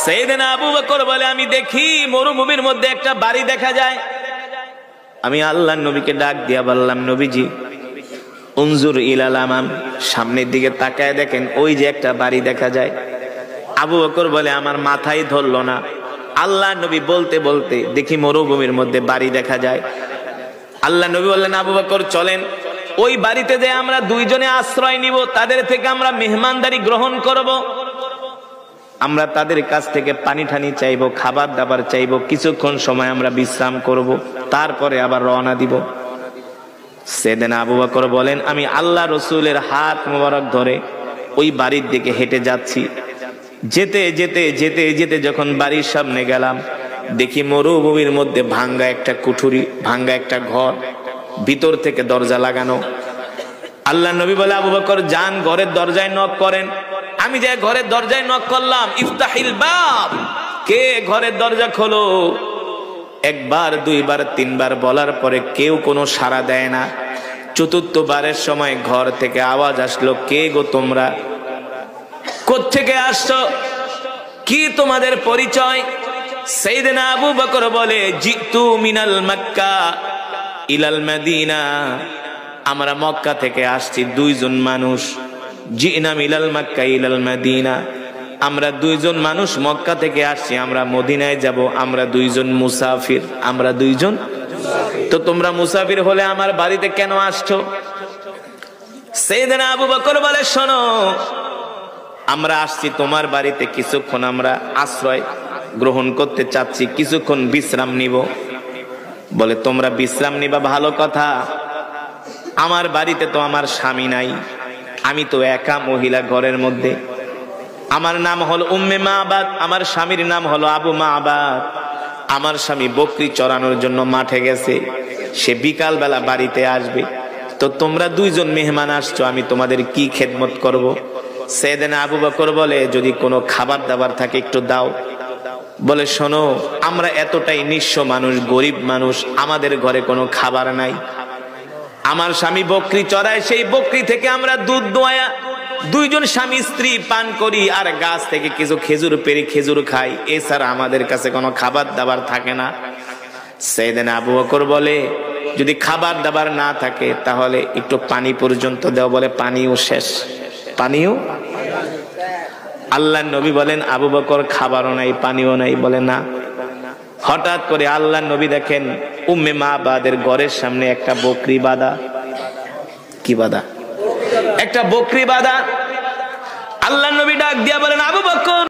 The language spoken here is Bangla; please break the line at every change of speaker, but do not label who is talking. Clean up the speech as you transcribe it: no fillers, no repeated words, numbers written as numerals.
সাইয়েদনা আবু বকর বলে আমি দেখি মরুভূমির মধ্যে একটা বাড়ি দেখা যায়। আমি আল্লাহর নবীকে ডাক দিয়া বললাম, নবীজি উনজুর ইলাল আমাম, সামনের দিকে তাকায় দেখেন ওই যে একটা বাড়ি দেখা যায়। আবু বকর বলে আমার মাথায় ধরলো না। আল্লাহর নবী বলতে বলতে দেখি মরুভূমির মধ্যে বাড়ি দেখা যায়। আল্লাহর নবী বললেন, আবু বকর চলেন ওই বাড়িতে যে আমরা দুইজনে আশ্রয় নিব, তাদের থেকে আমরা মেহমানদারি গ্রহণ করব, আমরা তাদের কাছ থেকে পানি ঠানি চাইবো, খাবার দাবার চাইবো, কিছুক্ষণ সময় আমরা বিশ্রাম করব, তারপরে আবার রওনা দিব। সাইয়েদনা আবু বকর বলেন আমি আল্লাহ রসুলের হাত মোবারক ধরে ওই বাড়ির দিকে হেঁটে যাচ্ছি। যেতে যেতে যেতে যেতে যখন বাড়ির সামনে গেলাম, দেখি মরুভূমির মধ্যে ভাঙ্গা একটা কুঠুরি, ভাঙ্গা একটা ঘর, ভিতর থেকে দরজা লাগানো। আল্লাহ নবী বলে আবু বকর যান ঘরের দরজায় নক করেন। আমি যে ঘরের দরজায় নক করলাম, ইফতাহিল বাব, কে ঘরের দরজা খোলো। একবার দুইবার তিনবার বলার পরে কেউ কোনো সাড়া দেয় না। চতুর্থবারের সময় ঘর থেকে আওয়াজ আসলো, কে গো তোমরা, কোত্থেকে আসছো, কি তোমাদের পরিচয়? সাইয়েদনা আবু বকর বলে জিতু মিনাল মক্কা ইলাল মদিনা, আমরা মক্কা থেকে আসছি দুইজন মানুষ। জিনা মিনাল মক্কা ইলাল মদিনা, আমরা দুইজন মানুষ মক্কা থেকে আসছি, আমরা মদিনায় যাব, আমরা দুইজন মুসাফির, আমরা দুইজন। তো তোমরা মুসাফির হলে আমার বাড়িতে কেন আসছো? সাইয়েদনা আবু বকর বলে শোনো, আমরা আসছি তোমার বাড়িতে কিছুক্ষণ আমরা আশ্রয় গ্রহণ করতে চাচ্ছি, কিছুক্ষণ বিশ্রাম নিব। বলে তোমরা বিশ্রাম নিবা ভালো কথা, আমার বাড়িতে তো আমার স্বামী নাই, আমি তো একা মহিলা ঘরের মধ্যে, আমার নাম হলো উম্মে মাবাদ, আমার স্বামীর নাম হলো আবু মাবাদ। আমার স্বামী বকরি চড়ানোর জন্য মাঠে গেছে, সে বিকাল বেলা বাড়িতে আসবে। তো তোমরা দুইজন মেহমান আসছো, আমি তোমাদের কি খেদমত করব? সাইয়েদনা আবু বকর বলে যদি কোনো খাবার দাবার থাকে একটু দাও। বলে শোনো, আমরা এতটাই নিঃস্ব মানুষ, গরিব মানুষ, আমাদের ঘরে কোনো খাবার নাই। আমার স্বামী বকরি চড়ায়, সেই বকরি থেকে আমরা দুধ দোয়া দুইজন স্বামী স্ত্রী পান করি, আর গাছ থেকে কিছু খেজুর পেড়ে খেজুর খাই, এছাড়া আমাদের কাছে কোনো খাবার দাবার থাকে না। সাইয়েদনা আবু বকর বলে যদি খাবার দাবার না থাকে তাহলে একটু পানি পর্যন্ত দাও। বলে পানিও শেষ, পানিও। আল্লাহর নবী বলেন আবু বকর খাবারও নাই পানিও নাই। বলে না। হঠাৎ করে আল্লাহর নবী দেখেন উম্মে মাবাদের ঘরের সামনে একটা বকরি বাঁধা। কি বাঁধা? একটা বকরি বাঁধা। আল্লাহর নবী ডাক দিয়া বলেন আবু বকর